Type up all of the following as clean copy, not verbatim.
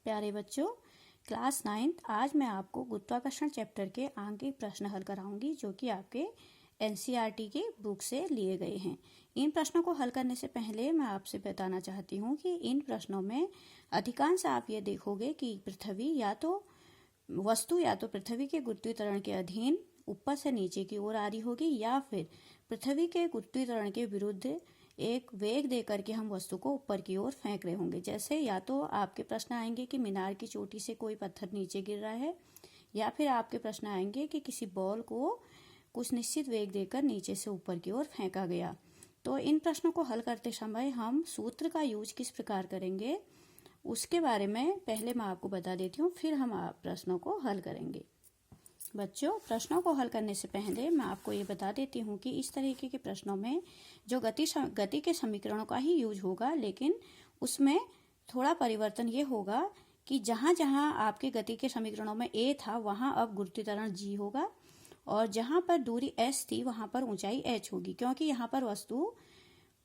प्यारे बच्चों, class 9th आज मैं आपको गुरुत्वाकर्षण चैप्टर के आंकिक प्रश्न हल कराऊंगी जो कि आपके एनसीईआरटी के बुक से लिए गए हैं। इन प्रश्नों को हल करने से पहले मैं आपसे बताना चाहती हूँ कि इन प्रश्नों में अधिकांश आप ये देखोगे कि पृथ्वी या तो पृथ्वी के गुरुत्वीय त्वरण के अधीन ऊपर से नीचे की ओर आ रही होगी या फिर पृथ्वी के गुरुत्वीय त्वरण के विरुद्ध एक वेग देकर के हम वस्तु को ऊपर की ओर फेंक रहे होंगे। जैसे या तो आपके प्रश्न आएंगे कि मीनार की चोटी से कोई पत्थर नीचे गिर रहा है, या फिर आपके प्रश्न आएंगे कि किसी बॉल को कुछ निश्चित वेग देकर नीचे से ऊपर की ओर फेंका गया। तो इन प्रश्नों को हल करते समय हम सूत्र का यूज किस प्रकार करेंगे उसके बारे में पहले मैं आपको बता देती हूँ, फिर हम प्रश्नों को हल करेंगे। बच्चों, प्रश्नों को हल करने से पहले मैं आपको ये बता देती हूँ कि इस तरीके के प्रश्नों में जो गति के समीकरणों का ही यूज होगा, लेकिन उसमें थोड़ा परिवर्तन ये होगा कि जहाँ जहाँ आपके गति के समीकरणों में a था वहाँ अब गुरुत्वीय त्वरण g होगा, और जहाँ पर दूरी s थी वहाँ पर ऊंचाई h होगी, क्योंकि यहाँ पर वस्तु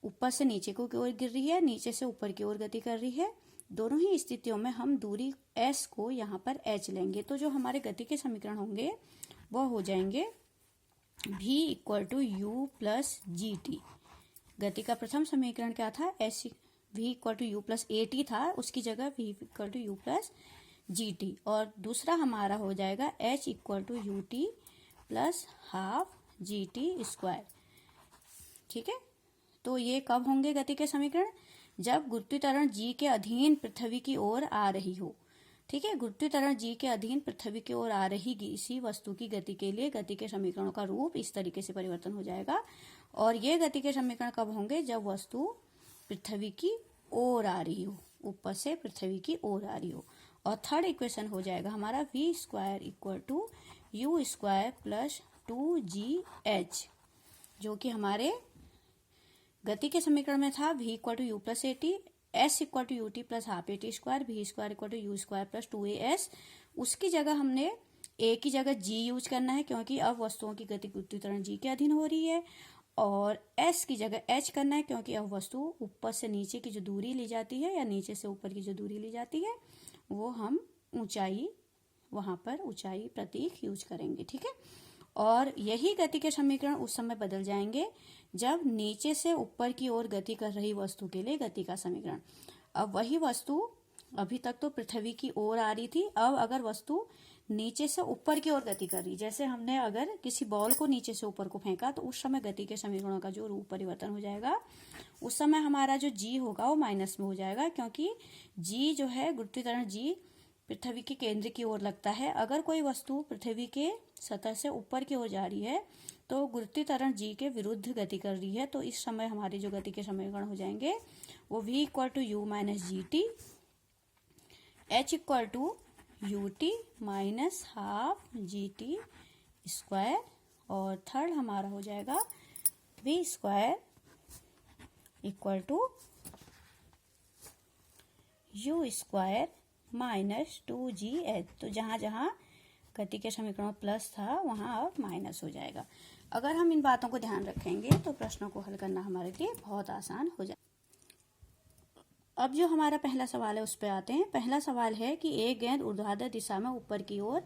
ऊपर से नीचे की ओर गिर रही है, नीचे से ऊपर की ओर गति कर रही है। दोनों ही स्थितियों में हम दूरी s को यहाँ पर h लेंगे, तो जो हमारे गति के समीकरण होंगे वो हो जाएंगे v = u + gt। गति का प्रथम समीकरण क्या था? v = u + at था, उसकी जगह v = u + gt। और दूसरा हमारा हो जाएगा h = ut + ½ gt²। ठीक है, तो ये कब होंगे गति के समीकरण? जब गुरुत्वीय त्वरण g के अधीन पृथ्वी की ओर आ रही हो। ठीक है, गुरुत्वीय त्वरण g के अधीन पृथ्वी की ओर आ रही इसी वस्तु की गति के लिए गति के समीकरणों का रूप इस तरीके से परिवर्तन हो जाएगा। और ये गति के समीकरण कब होंगे? जब वस्तु पृथ्वी की ओर आ रही हो, ऊपर से पृथ्वी की ओर आ रही हो। और थर्ड इक्वेशन हो जाएगा हमारा v² = u² + 2gh, जो कि हमारे गति के समीकरण में था v = u + at, s = ut + ½ at², v² = u² + 2as। उसकी जगह हमने a की जगह g यूज करना है, क्योंकि अब वस्तुओं की गति गुरुत्वीय त्वरण g के अधीन हो रही है। और s की जगह h करना है, क्योंकि अब वस्तु ऊपर से नीचे की जो दूरी ली जाती है या नीचे से ऊपर की जो दूरी ली जाती है वो हम ऊंचाई, वहां पर ऊंचाई प्रतीक यूज करेंगे। ठीक है, और यही गति के समीकरण उस समय बदल जाएंगे जब नीचे से ऊपर की ओर गति कर रही वस्तु के लिए गति का समीकरण। अब वही वस्तु अभी तक तो पृथ्वी की ओर आ रही थी, अब अगर वस्तु नीचे से ऊपर की ओर गति कर रही, जैसे हमने अगर किसी बॉल को नीचे से ऊपर को फेंका, तो उस समय गति के समीकरणों का जो रूप परिवर्तन हो जाएगा, उस समय हमारा जो g होगा वो माइनस में हो जाएगा, क्योंकि g जो है गुरुत्वीय त्वरण g पृथ्वी के केंद्र की ओर लगता है। अगर कोई वस्तु पृथ्वी के सतह से ऊपर की ओर जा रही है तो गुरुत्वीय त्वरण g के विरुद्ध गति कर रही है, तो इस समय हमारे जो गति के समीकरण हो जाएंगे वो v = u - gt, h = ut - ½ gt², और थर्ड हमारा हो जाएगा v² = u² - 2gh। तो जहां जहां गति के समीकरण प्लस था वहां अब माइनस हो जाएगा। अगर हम इन बातों को ध्यान रखेंगे तो प्रश्नों को हल करना हमारे लिए बहुत आसान हो जाएगा। अब जो हमारा पहला सवाल है उस पर आते हैं। पहला सवाल है कि एक गेंद ऊर्ध्वाधर दिशा में ऊपर की ओर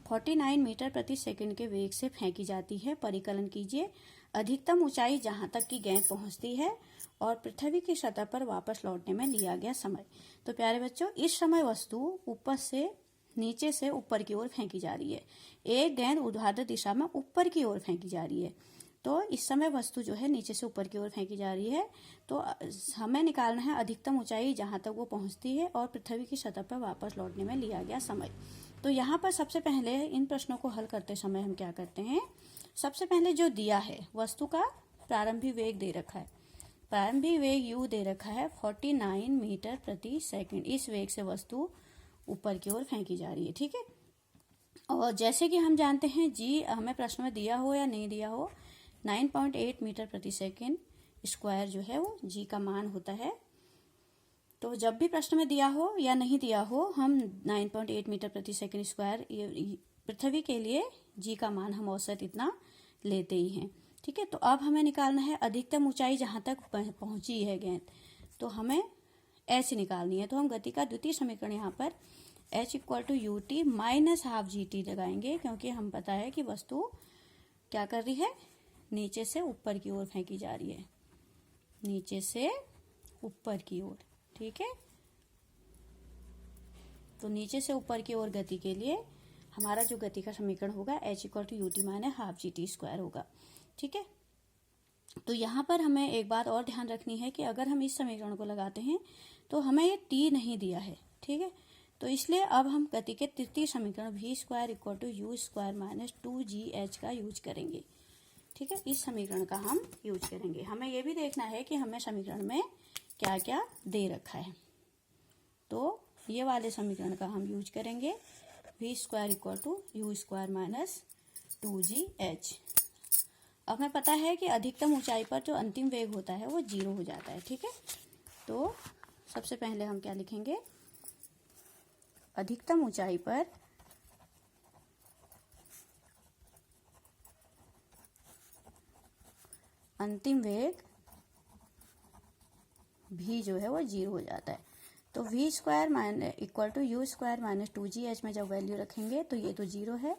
49 मीटर प्रति सेकंड के वेग से फेंकी जाती है। परिकलन कीजिए। अधिकतम ऊंचाई जहां तक की गेंद पहुंचती है और पृथ्वी की सतह पर वापस लौटने में लिया गया समय। तो प्यारे बच्चों, इस समय वस्तु ऊपर से नीचे से ऊपर की ओर फेंकी जा रही है। एक गेंद ऊर्ध्वाधर दिशा में ऊपर की ओर फेंकी जा रही है, तो इस समय वस्तु जो है नीचे से ऊपर की ओर फेंकी जा रही है। तो हमें निकालना है अधिकतम ऊंचाई जहां तक वो पहुंचती है और पृथ्वी की सतह पर वापस लौटने में लिया गया समय। तो यहाँ पर सबसे पहले इन प्रश्नों को हल करते समय हम क्या करते हैं, सबसे पहले जो दिया है वस्तु का प्रारंभिक वेग दे रखा है, प्रारंभिक वेग u दे रखा है 49 मीटर प्रति सेकंड। इस वेग से वस्तु ऊपर की ओर फेंकी जा रही है। ठीक है, और जैसे कि हम जानते हैं g हमें प्रश्न में दिया हो या नहीं दिया हो, 9.8 मीटर प्रति सेकंड स्क्वायर जो है वो g का मान होता है। तो जब भी प्रश्न में दिया हो या नहीं दिया हो, हम 9.8 मीटर प्रति सेकंड स्क्वायर पृथ्वी के लिए g का मान हम औसत इतना लेते ही हैं। ठीक है, तो अब हमें निकालना है अधिकतम ऊंचाई जहां तक पहुंची है गेंद। तो हमें एच निकालनी है। तो हम गति का द्वितीय समीकरण यहाँ पर h equal to u t minus half g t लगाएंगे, क्योंकि हम पता है कि वस्तु क्या कर रही है, नीचे से ऊपर की ओर फेंकी जा रही है, नीचे से ऊपर की ओर। ठीक है, तो नीचे से ऊपर की ओर गति के लिए हमारा जो गति का समीकरण होगा h equal to u t minus half g t square होगा। ठीक है, तो यहाँ पर हमें एक बात और ध्यान रखनी है कि अगर हम इस समीकरण को लगाते हैं तो हमें ये टी नहीं दिया है। ठीक है, तो इसलिए अब हम गति के तृतीय समीकरण v square equal to u square minus 2gh का यूज करेंगे। ठीक है, इस समीकरण का हम यूज करेंगे। हमें यह भी देखना है कि हमें समीकरण में क्या क्या दे रखा है, तो ये वाले समीकरण का हम यूज करेंगे, v square equal to u square minus 2gh। अब हमें पता है कि अधिकतम ऊंचाई पर जो अंतिम वेग होता है वो 0 हो जाता है। ठीक है, तो सबसे पहले हम क्या लिखेंगे, अधिकतम ऊंचाई पर अंतिम वेग भी जो है वो 0 हो जाता है। तो v square minus equal to u square minus 2gh में जब वैल्यू रखेंगे तो ये तो 0 है,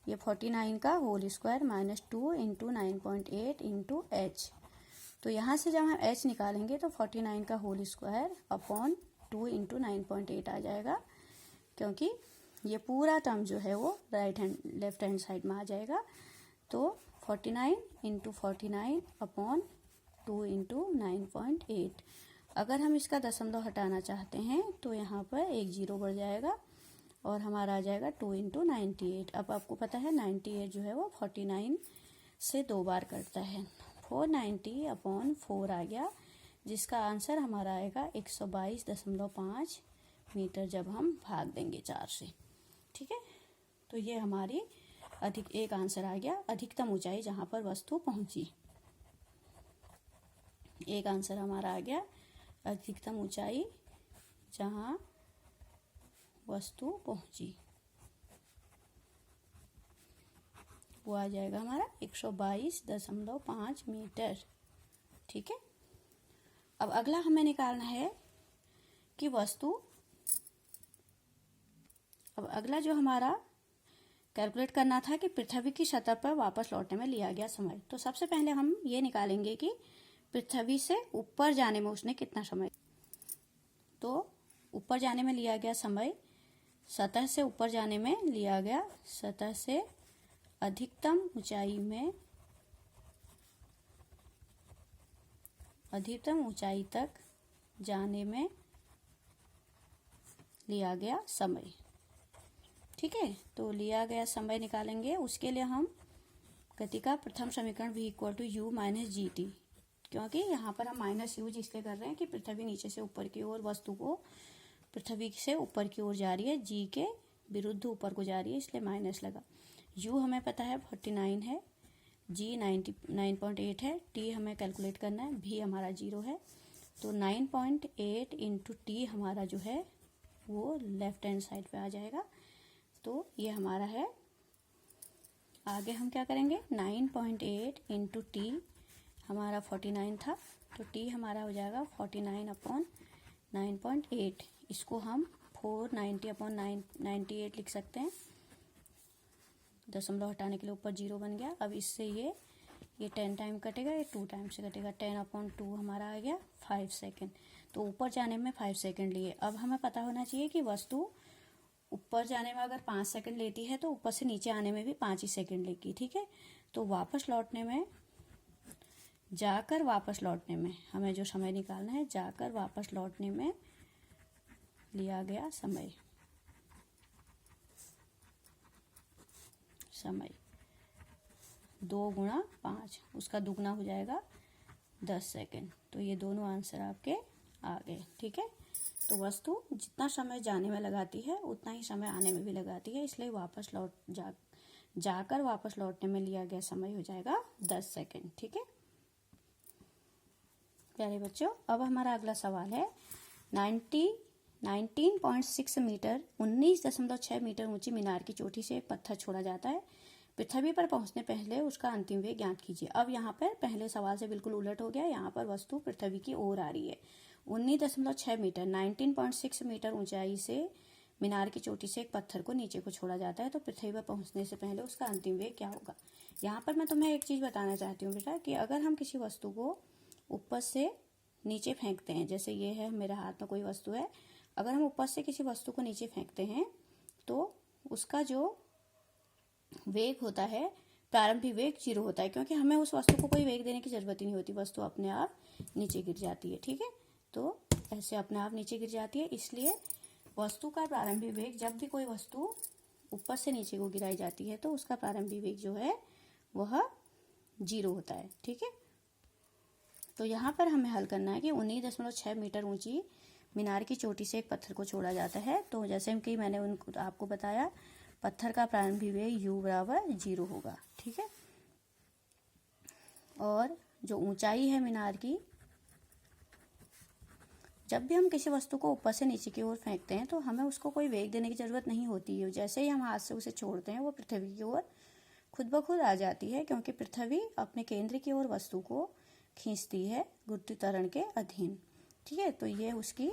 ये 49 का whole square minus 2 into 9.8 into h. तो यहाँ से जब हम h निकालेंगे तो 49 का होल स्क्वायर अपॉन 2 इंटू 9.8 आ जाएगा, क्योंकि ये पूरा टर्म जो है वो लेफ्ट हैंड साइड में आ जाएगा। तो 49 इंटू 49 अपॉन 2 इंटू 9.8। अगर हम इसका दशमलव हटाना चाहते हैं तो यहाँ पर एक जीरो बढ़ जाएगा और हमारा आ जाएगा 2 इंटू 98। अब आपको पता है 98 जो है वो 49 से 2 बार कटता है, 490 अपॉन 4 आ गया, जिसका आंसर हमारा आएगा 122.5 मीटर जब हम भाग देंगे 4 से। ठीक है, तो ये हमारी एक आंसर आ गया, अधिकतम ऊंचाई जहां पर वस्तु पहुंची। एक आंसर हमारा आ गया, अधिकतम ऊंचाई जहां वस्तु पहुंची, वो आ जाएगा हमारा 122.5 मीटर। ठीक है, अब अगला हमें निकालना है कि वस्तु, अब अगला जो हमारा कैलकुलेट करना था कि पृथ्वी की सतह पर वापस लौटने में लिया गया समय। तो सबसे पहले हम ये निकालेंगे कि पृथ्वी से ऊपर जाने में उसने कितना समय, तो ऊपर जाने में लिया गया समय, सतह से ऊपर जाने में लिया गया, सतह से अधिकतम ऊंचाई में, अधिकतम ऊंचाई तक जाने में लिया गया समय। ठीक है, तो लिया गया समय निकालेंगे। उसके लिए हम गति का प्रथम समीकरण v equal to u minus g t, क्योंकि यहाँ पर हम माइनस यूज इसलिए कर रहे हैं कि पृथ्वी नीचे से ऊपर की ओर, वस्तु को पृथ्वी से ऊपर की ओर जा रही है, जी के विरुद्ध ऊपर को जा रही है, इसलिए माइनस लगा। u हमें पता है 49 है, g 9.8 है, t हमें कैलकुलेट करना है, v हमारा 0 है, तो 9.8 इंटू टी हमारा जो है वो लेफ्ट हैंड साइड पे आ जाएगा। तो ये हमारा है, आगे हम क्या करेंगे, 9.8 इंटू टी हमारा 49 था, तो टी हमारा हो जाएगा 49 अपॉन 9.8। इसको हम 490 अपॉन 98 लिख सकते हैं, दशमलव हटाने के लिए ऊपर 0 बन गया। अब इससे ये 10 टाइम कटेगा, ये 2 टाइम से कटेगा, 10 अपॉन 2 हमारा आ गया 5 सेकेंड। तो ऊपर जाने में 5 सेकेंड लिए। अब हमें पता होना चाहिए कि वस्तु ऊपर जाने में अगर 5 सेकंड लेती है तो ऊपर से नीचे आने में भी 5 ही सेकंड लेगी। ठीक है, तो वापस लौटने में, जाकर वापस लौटने में हमें जो समय निकालना है, जाकर वापस लौटने में लिया गया समय, समय 2 गुणा 5, उसका दुगना हो जाएगा 10 सेकंड। तो ये दोनों आंसर आपके आ गए। ठीक है, तो वस्तु जितना समय जाने में लगाती है उतना ही समय आने में भी लगाती है, इसलिए वापस जाकर वापस लौटने में लिया गया समय हो जाएगा 10 सेकंड। ठीक है प्यारे बच्चों, अब हमारा अगला सवाल है, 19.6 मीटर 19.6 मीटर ऊंची मीनार की चोटी से एक पत्थर छोड़ा जाता है, पृथ्वी पर पहुंचने पहले उसका अंतिम वेग ज्ञात कीजिए। अब यहाँ पर पहले सवाल से बिल्कुल उलट हो गया, यहाँ पर वस्तु पृथ्वी की ओर आ रही है 19.6 मीटर 19.6 मीटर ऊंचाई से मीनार की चोटी से एक पत्थर को नीचे को छोड़ा जाता है, तो पृथ्वी पर पहुंचने से पहले उसका अंतिम वेग क्या होगा। यहाँ पर मैं तुम्हें एक चीज़ बताना चाहती हूँ बेटा कि अगर हम किसी वस्तु को ऊपर से नीचे फेंकते हैं, जैसे ये है मेरे हाथ में कोई वस्तु है, अगर हम ऊपर से किसी वस्तु को नीचे फेंकते हैं तो उसका जो वेग होता है, प्रारंभिक वेग 0 होता है, क्योंकि हमें उस वस्तु को कोई वेग देने की जरूरत ही नहीं होती, वस्तु अपने आप नीचे गिर जाती है। ठीक है, तो ऐसे अपने आप नीचे गिर जाती है, इसलिए वस्तु का प्रारंभिक वेग, जब भी कोई वस्तु ऊपर से नीचे को गिराई जाती है तो उसका प्रारंभिक वेग जो है वह 0 होता है। ठीक है, तो यहाँ पर हमें हल करना है कि 19.6 मीटर ऊंची मीनार की चोटी से एक पत्थर को छोड़ा जाता है। तो जैसे कि मैंने उनको आपको बताया, पत्थर का प्रारंभिक वेग u बराबर 0 होगा। ठीक है, और जो ऊंचाई है मीनार की, जब भी हम किसी वस्तु को ऊपर से नीचे की ओर फेंकते हैं तो हमें उसको कोई वेग देने की जरूरत नहीं होती है। जैसे ही हम हाथ से उसे छोड़ते हैं वो पृथ्वी की ओर खुद ब खुद आ जाती है, क्योंकि पृथ्वी अपने केंद्र की ओर वस्तु को खींचती है गुरुत्वाकर्षण के अधीन। ठीक है, तो ये उसकी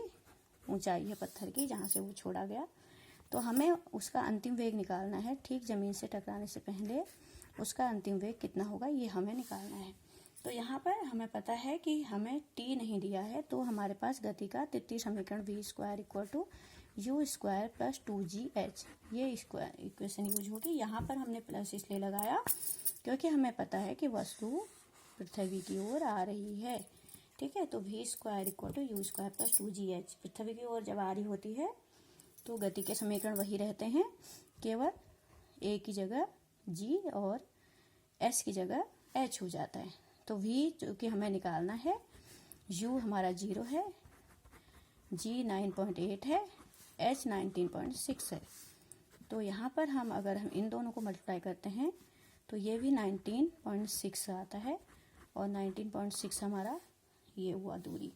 ऊंचाई है पत्थर की जहाँ से वो छोड़ा गया। तो हमें उसका अंतिम वेग निकालना है, ठीक जमीन से टकराने से पहले उसका अंतिम वेग कितना होगा ये हमें निकालना है। तो यहाँ पर हमें पता है कि हमें t नहीं दिया है, तो हमारे पास गति का तृतीय समीकरण v square equal to u square plus 2gh, ये स्क्वायर इक्वेशन यूज होगी। यहाँ पर हमने प्लस इसलिए लगाया क्योंकि हमें पता है कि वस्तु पृथ्वी की ओर आ रही है। ठीक है, तो v square equal to u square plus 2gh, पृथ्वी की ओर जब आ रही होती है तो गति के समीकरण वही रहते हैं, केवल a की जगह g और s की जगह h हो जाता है। तो v जो कि हमें निकालना है, u हमारा 0 है, g 9.8 है, h 19.6 है। तो यहाँ पर हम अगर हम इन दोनों को मल्टीप्लाई करते हैं तो ये भी 19.6 आता है और 19.6 हमारा ये हुआ दूरी।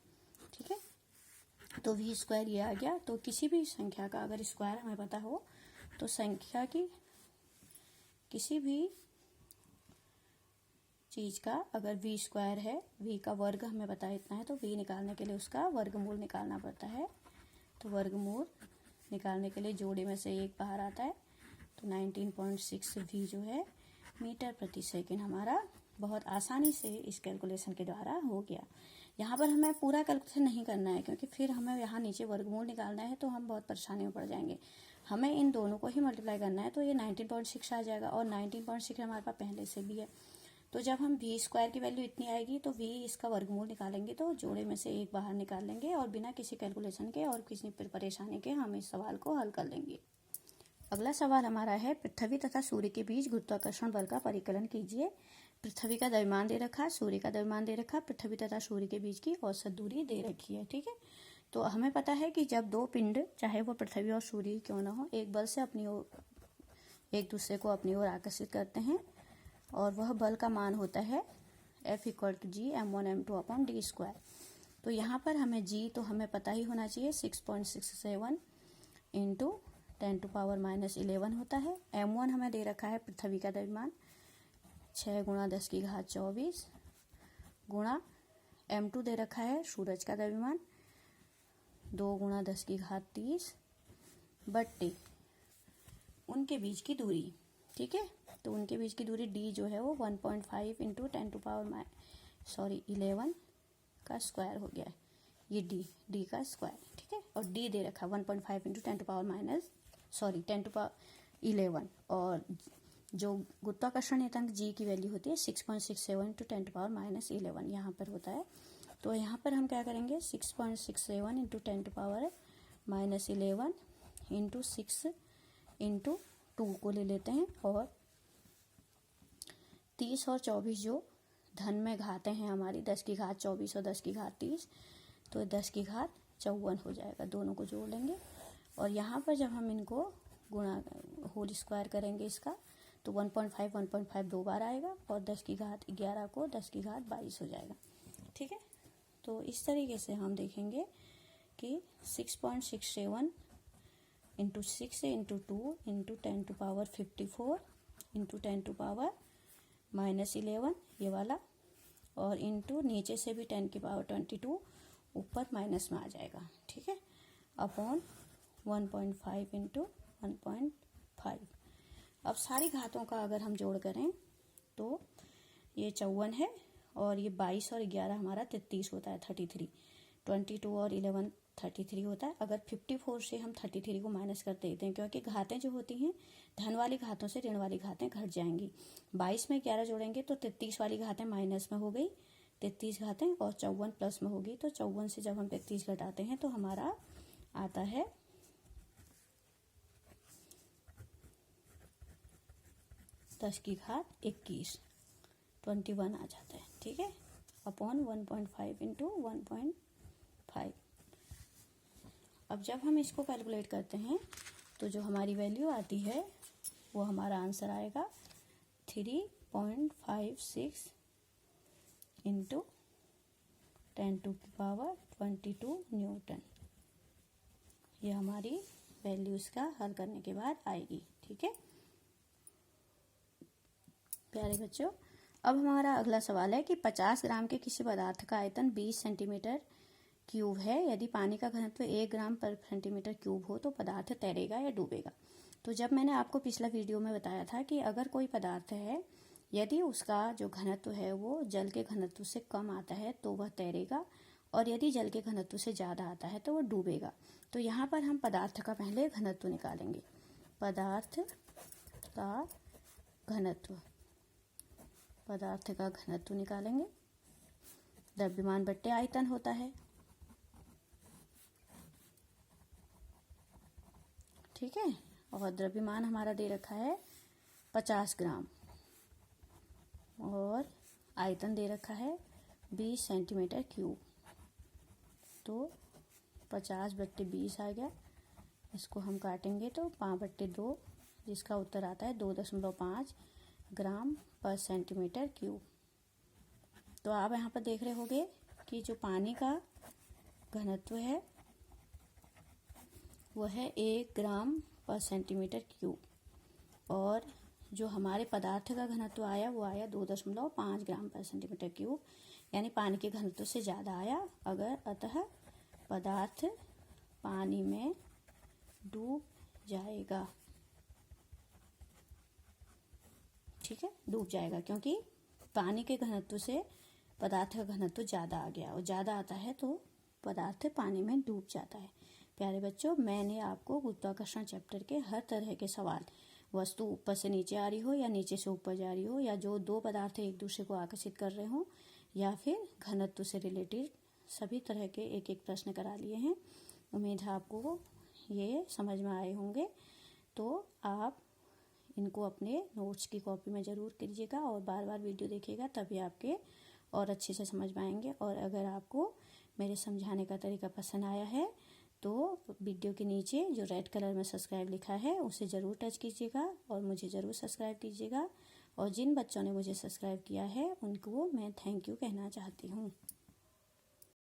ठीक है, तो v स्क्वायर ये आ गया। तो किसी भी संख्या का अगर स्क्वायर हमें पता हो तो संख्या की किसी भी चीज का अगर v स्क्वायर है, v का वर्ग हमें पता है इतना है, तो v निकालने के लिए उसका वर्गमूल निकालना पड़ता है। तो वर्गमूल निकालने के लिए जोड़े में से एक बाहर आता है, तो 19.6 v जो है मीटर प्रति सेकंड हमारा बहुत आसानी से इस कैलकुलेशन के द्वारा हो गया। यहाँ पर हमें पूरा कैलकुलेशन नहीं करना है, क्योंकि फिर हमें यहाँ नीचे वर्गमूल निकालना है तो हम बहुत परेशानी में पड़ जाएंगे। हमें इन दोनों को ही मल्टीप्लाई करना है, तो ये 19.6 आ जाएगा और 19.6 हमारे पास पहले से भी है। तो जब हम v स्क्वायर की वैल्यू इतनी आएगी तो v इसका वर्गमूल निकालेंगे तो जोड़े में से एक बाहर निकाल लेंगे और बिना किसी कैलकुलेशन के और किसी परेशानी के हम इस सवाल को हल कर लेंगे। अगला सवाल हमारा है, पृथ्वी तथा सूर्य के बीच गुरुत्वाकर्षण बल का परिकलन कीजिए। पृथ्वी का द्रव्यमान दे रखा, सूर्य का द्रव्यमान दे रखा, पृथ्वी तथा सूर्य के बीच की औसत दूरी दे रखी है। ठीक है, तो हमें पता है कि जब दो पिंड, चाहे वो पृथ्वी और सूर्य क्यों ना हो, एक बल से अपनी ओर एक दूसरे को अपनी ओर आकर्षित करते हैं और वह बल का मान होता है F equal to g m1 m2 upon d square. तो यहाँ पर हमें g तो हमें पता ही होना चाहिए 6.67 इंटू 10⁻11 होता है। m1 हमें दे रखा है पृथ्वी का द्रव्यमान 6 गुणा 10 की घात 24 गुणा m2 दे रखा है सूरज का द्रव्यमान 2 गुणा 10 की घात 30 बट्टे उनके बीच की दूरी। ठीक है, तो उनके बीच की दूरी d जो है वो 1.5 इंटू 10⁻11 का स्क्वायर हो गया है, ये d का स्क्वायर। ठीक है, और d दे रखा 1.5 इंटू 10⁻11 और जो गुरुत्वाकर्षण नियतांक g की वैल्यू होती है 6.67 इंटू 10⁻11 यहाँ पर होता है। तो यहाँ पर हम क्या करेंगे, 6.67 इंटू 10⁻11 इंटू 6 इंटू 2 को ले लेते हैं और 30 और 24 जो धन में घातें हैं हमारी, 10 की घात 24 और 10 की घात 30, तो 10 की घात 54 हो जाएगा, दोनों को जोड़ लेंगे। और यहाँ पर जब हम इनको गुणा होल स्क्वायर करेंगे इसका, तो 1.5 दो बार आएगा और 10 की घात 11 को 10 की घात 22 हो जाएगा। ठीक है, तो इस तरीके से हम देखेंगे कि 6.67 इंटू 6 इंटू 2 इंटू 10⁻54 इंटू 10⁻11 ये वाला, और इंटू नीचे से भी 10⁻22 ऊपर माइनस में आ जाएगा, ठीक है, अपॉन 1.5 इंटू 1.5। अब सारी घातों का अगर हम जोड़ करें तो ये 54 है और ये 22 और 11 हमारा 33 होता है, 33। 22 और 11 33 होता है। अगर 54 से हम 33 को माइनस कर देते हैं, क्योंकि घातें जो होती हैं धन वाली घातों से ऋण वाली घातें घट जाएंगी। 22 में 11 जोड़ेंगे तो 33 वाली घातें माइनस में हो गई 33 घातें, और 54 प्लस में होगी। तो 54 से जब हम 33 घटाते हैं तो हमारा आता है 10 की घात 21, 21 आ जाता है, ठीक है, अपॉन 1.5 इंटू 1.5। अब जब हम इसको कैलकुलेट करते हैं तो जो हमारी वैल्यू आती है वो हमारा आंसर आएगा 3.56 इंटू 10⁻22 न्यूटन। ये हमारी वैल्यू इसका हल करने के बाद आएगी, ठीक है प्यारे बच्चों। अब हमारा अगला सवाल है कि 50 ग्राम के किसी पदार्थ का आयतन 20 सेंटीमीटर क्यूब है। यदि पानी का घनत्व 1 ग्राम पर सेंटीमीटर क्यूब हो तो पदार्थ तैरेगा या डूबेगा। तो जब मैंने आपको पिछला वीडियो में बताया था कि अगर कोई पदार्थ है, यदि उसका जो घनत्व है वो जल के घनत्व से कम आता है तो वह तैरेगा, और यदि जल के घनत्व से ज़्यादा आता है तो वह डूबेगा। तो यहाँ पर हम पदार्थ का पहले घनत्व निकालेंगे। पदार्थ का घनत्व, पदार्थ का घनत्व निकालेंगे। द्रव्यमान बट्टे आयतन होता है, ठीक है, और द्रव्यमान हमारा दे रखा है 50 ग्राम और आयतन दे रखा है 20 सेंटीमीटर क्यूब। तो 50/20 आ गया, इसको हम काटेंगे तो 5/2, जिसका उत्तर आता है 2.5 ग्राम पर सेंटीमीटर क्यूब। तो आप यहाँ पर देख रहे होंगे कि जो पानी का घनत्व है वह है 1 ग्राम पर सेंटीमीटर क्यूब, और जो हमारे पदार्थ का घनत्व आया वो आया 2.5 ग्राम पर सेंटीमीटर क्यूब, यानी पानी के घनत्व से ज़्यादा आया। अतः पदार्थ पानी में डूब जाएगा, ठीक है, डूब जाएगा, क्योंकि पानी के घनत्व से पदार्थ का घनत्व ज़्यादा आ गया, और ज़्यादा आता है तो पदार्थ पानी में डूब जाता है। प्यारे बच्चों, मैंने आपको गुरुत्वाकर्षण चैप्टर के हर तरह के सवाल, वस्तु ऊपर से नीचे आ रही हो या नीचे से ऊपर जा रही हो, या जो दो पदार्थ एक दूसरे को आकर्षित कर रहे हो, या फिर घनत्व से रिलेटेड सभी तरह के एक एक प्रश्न करा लिए हैं। उम्मीद है आपको ये समझ में आए होंगे। तो आप इनको अपने नोट्स की कॉपी में ज़रूर कीजिएगा और बार बार वीडियो देखिएगा, तभी आपके और अच्छे से समझ में आएंगे। और अगर आपको मेरे समझाने का तरीका पसंद आया है तो वीडियो के नीचे जो रेड कलर में सब्सक्राइब लिखा है उसे ज़रूर टच कीजिएगा और मुझे ज़रूर सब्सक्राइब कीजिएगा। और जिन बच्चों ने मुझे सब्सक्राइब किया है उनको मैं थैंक यू कहना चाहती हूँ।